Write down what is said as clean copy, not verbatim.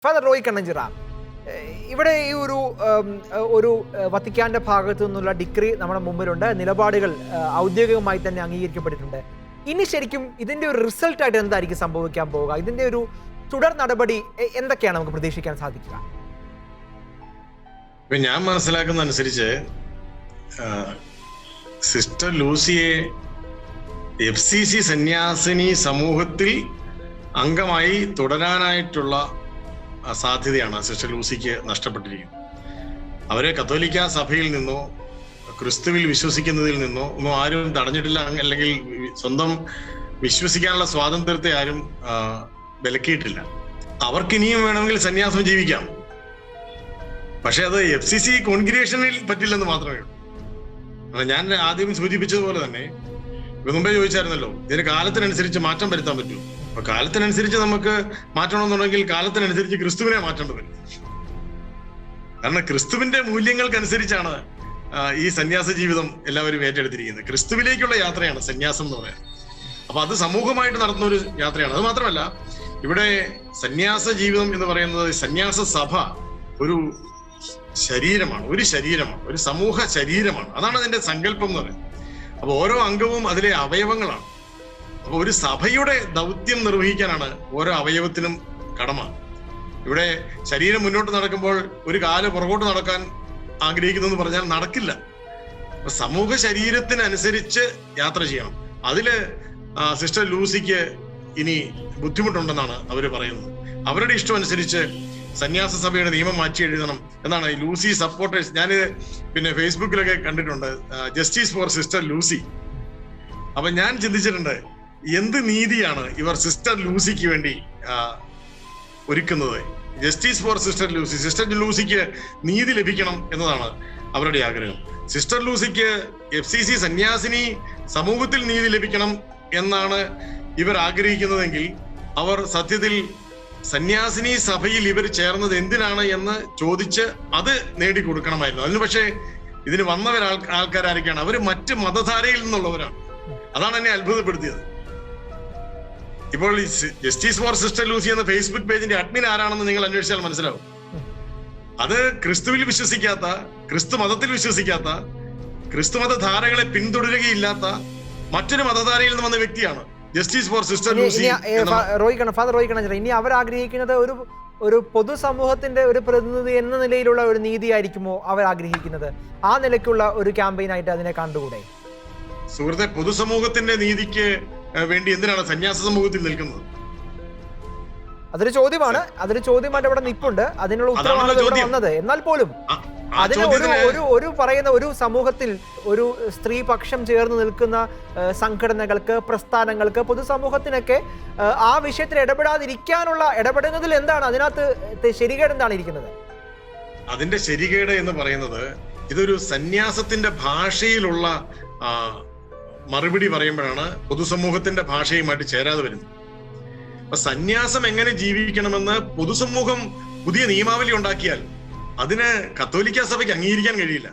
Father Roy Kannanchira, ഇവിടെ ഈ ഒരു വത്തിക്കാന്റെ ഭാഗത്തു നിന്നുള്ള ഡിഗ്രി നമ്മുടെ മുമ്പിലുണ്ട്. നിലപാടുകൾ ഔദ്യോഗികമായി തന്നെ അംഗീകരിക്കപ്പെട്ടിട്ടുണ്ട്. ഇനി ശരിക്കും ഇതിന്റെ ഒരു റിസൾട്ടായിട്ട് എന്തായിരിക്കും സംഭവിക്കാൻ പോവുക? ഇതിന്റെ ഒരു തുടർ നടപടി എന്തൊക്കെയാണ് നമുക്ക് പ്രതീക്ഷിക്കാൻ സാധിക്കുക? ഞാൻ മനസ്സിലാക്കുന്ന അനുസരിച്ച് സിസ്റ്റർ ലൂസിയെ FCC സന്യാസിനി സമൂഹത്തിൽ അംഗമായി തുടരാനായിട്ടുള്ള സാധ്യതയാണ് സിസ്റ്റർ ലൂസിക്ക് നഷ്ടപ്പെട്ടിരിക്കുന്നത്. അവരെ കത്തോലിക്ക സഭയിൽ നിന്നോ ക്രിസ്തുവിൽ വിശ്വസിക്കുന്നതിൽ നിന്നോ ഒന്നും ആരും തടഞ്ഞിട്ടില്ല, അല്ലെങ്കിൽ സ്വന്തം വിശ്വസിക്കാനുള്ള സ്വാതന്ത്ര്യത്തെ ആരും വിലക്കിയിട്ടില്ല. അവർക്കിനിയും വേണമെങ്കിൽ സന്യാസം ജീവിക്കാം, പക്ഷെ അത് FCC കോൺഗ്രിഗേഷനിൽ പറ്റില്ലെന്ന് മാത്രമേ ഉള്ളൂ. ഞാൻ ആദ്യം സൂചിപ്പിച്ചതുപോലെ തന്നെ മുമ്പേ ചോദിച്ചായിരുന്നല്ലോ, ഇതിന് കാലത്തിനനുസരിച്ച് മാറ്റം വരുത്താൻ പറ്റുമോ? അപ്പൊ കാലത്തിനനുസരിച്ച് നമുക്ക് മാറ്റണമെന്നുണ്ടെങ്കിൽ കാലത്തിനനുസരിച്ച് ക്രിസ്തുവിനെ മാറ്റേണ്ടി വരും. കാരണം ക്രിസ്തുവിന്റെ മൂല്യങ്ങൾക്കനുസരിച്ചാണ് ഈ സന്യാസ ജീവിതം എല്ലാവരും ഏറ്റെടുത്തിരിക്കുന്നത്. ക്രിസ്തുവിലേക്കുള്ള യാത്രയാണ് സന്യാസം എന്ന് പറയുന്നത്. അപ്പൊ അത് സമൂഹമായിട്ട് നടത്തുന്ന ഒരു യാത്രയാണ്. അത് മാത്രമല്ല, ഇവിടെ സന്യാസ ജീവിതം എന്ന് പറയുന്നത്, സന്യാസ സഭ ഒരു ശരീരമാണ്, ഒരു സമൂഹ ശരീരമാണ്. അതാണ് അതിന്റെ സങ്കല്പം എന്ന് പറയുന്നത്. അപ്പൊ ഓരോ അംഗവും അതിലെ അവയവങ്ങളാണ്. അപ്പൊ ഒരു സഭയുടെ ദൗത്യം നിർവഹിക്കാനാണ് ഓരോ അവയവത്തിനും കടമ. ഇവിടെ ശരീരം മുന്നോട്ട് നടക്കുമ്പോൾ ഒരു കാല് പുറകോട്ട് നടക്കാൻ ആഗ്രഹിക്കുന്നു പറഞ്ഞാൽ നടക്കില്ല. അപ്പൊ സമൂഹ ശരീരത്തിനനുസരിച്ച് യാത്ര ചെയ്യണം. അതില് സിസ്റ്റർ ലൂസിക്ക് ഇനി ബുദ്ധിമുട്ടുണ്ടെന്നാണ് അവര് പറയുന്നത്. അവരുടെ ഇഷ്ടം അനുസരിച്ച് സന്യാസ സഭയുടെ നിയമം മാറ്റി എഴുതണം എന്നാണ് ലൂസി സപ്പോർട്ടേഴ്സ്. ഞാൻ ഫേസ്ബുക്കിലൊക്കെ കണ്ടിട്ടുണ്ട്, ജസ്റ്റിസ് ഫോർ സിസ്റ്റർ ലൂസി. അപ്പൊ ഞാൻ ചിന്തിച്ചിട്ടുണ്ട്, എന്ത് നീതിയാണ് ഇവർ സിസ്റ്റർ ലൂസിക്ക് വേണ്ടി ഒരുക്കുന്നത്? Justice for sister Lucy, sister ലൂസിക്ക് നീതി ലഭിക്കണം എന്നതാണ് അവരുടെ ആഗ്രഹം. സിസ്റ്റർ ലൂസിക്ക് FCC സന്യാസിനി സമൂഹത്തിൽ നീതി ലഭിക്കണം എന്നാണ് ഇവർ ആഗ്രഹിക്കുന്നതെങ്കിൽ അവർ സത്യത്തിൽ സന്യാസിനി സഭയിൽ ഇവർ ചേർന്നത് എന്തിനാണ് എന്ന് ചോദിച്ച് അത് നേടിക്കൊടുക്കണമായിരുന്നു. അതിന് പക്ഷേ ഇതിന് വന്നവർ ആൾക്കാരൊക്കെയാണ്, അവര് മറ്റ് മതധാരയിൽ നിന്നുള്ളവരാണ്. അതാണ് എന്നെ അത്ഭുതപ്പെടുത്തിയത്. ഇപ്പോൾ ഈ ജസ്റ്റിസ് ഫോർ സിസ്റ്റർ ലൂസി എന്ന ഫേസ്ബുക്ക് പേജിന്റെ അഡ്മിൻ ആരാണെന്ന് നിങ്ങൾ അന്വേഷിച്ചാൽ മനസ്സിലാവും. അത് ക്രിസ്തുവിൽ വിശ്വസിക്കാത്ത, ക്രിസ്തു മതത്തിൽ വിശ്വസിക്കാത്ത, ക്രിസ്തുമത ധാരകളെ പിന്തുടരുകയില്ലാത്ത മറ്റൊരു മതധാരയിൽ നിന്ന് വന്ന വ്യക്തിയാണ് justice for sister Lucy. Father Roy Kannanchira, ഇനി അവർ ആഗ്രഹിക്കുന്നത് ഒരു പൊതുസമൂഹത്തിന്റെ ഒരു പ്രതിനിധി എന്ന നിലയിലുള്ള ഒരു നീതി ആയിരിക്കുമോ അവർ ആഗ്രഹിക്കുന്നത്? ആ നിലയ്ക്കുള്ള ഒരു ക്യാമ്പയിൻ ആയിട്ട് അതിനെ കണ്ടുകൂടെ? സുഹൃത്തെ, പൊതുസമൂഹത്തിന്റെ നീതിക്ക് വേണ്ടി എന്തിനാണ് സന്യാസ സമൂഹത്തിൽ നിൽക്കുന്നത്? അതൊരു ചോദ്യമാണ്. അതൊരു ചോദ്യമായിട്ട് ഇവിടെ നിൽപ്പുണ്ട്. അതിനുള്ള ഉത്തരവാണ് ഇവിടെ വന്നത്. എന്നാൽ പോലും അതിന് ഒരു പറയുന്ന ഒരു സമൂഹത്തിൽ ഒരു സ്ത്രീ പക്ഷം ചേർന്ന് നിൽക്കുന്ന സംഘടനകൾക്ക്, പ്രസ്ഥാനങ്ങൾക്ക്, പൊതുസമൂഹത്തിനൊക്കെ ആ വിഷയത്തിൽ ഇടപെടുന്നതിൽ എന്താണ് അതിനകത്ത് ശരികേട് എന്താണ് ഇരിക്കുന്നത്? അതിന്റെ ശരികേട് എന്ന് പറയുന്നത്, ഇതൊരു സന്യാസത്തിന്റെ ഭാഷയിലുള്ള മറുപടി പറയുമ്പോഴാണ് പൊതുസമൂഹത്തിന്റെ ഭാഷയുമായിട്ട് ചേരാതെ വരുന്നത്. അപ്പൊ സന്യാസം എങ്ങനെ ജീവിക്കണമെന്ന് പൊതുസമൂഹം പുതിയ നിയമാവലി ഉണ്ടാക്കിയാൽ അതിന് കത്തോലിക്ക സഭയ്ക്ക് അംഗീകരിക്കാൻ കഴിയില്ല.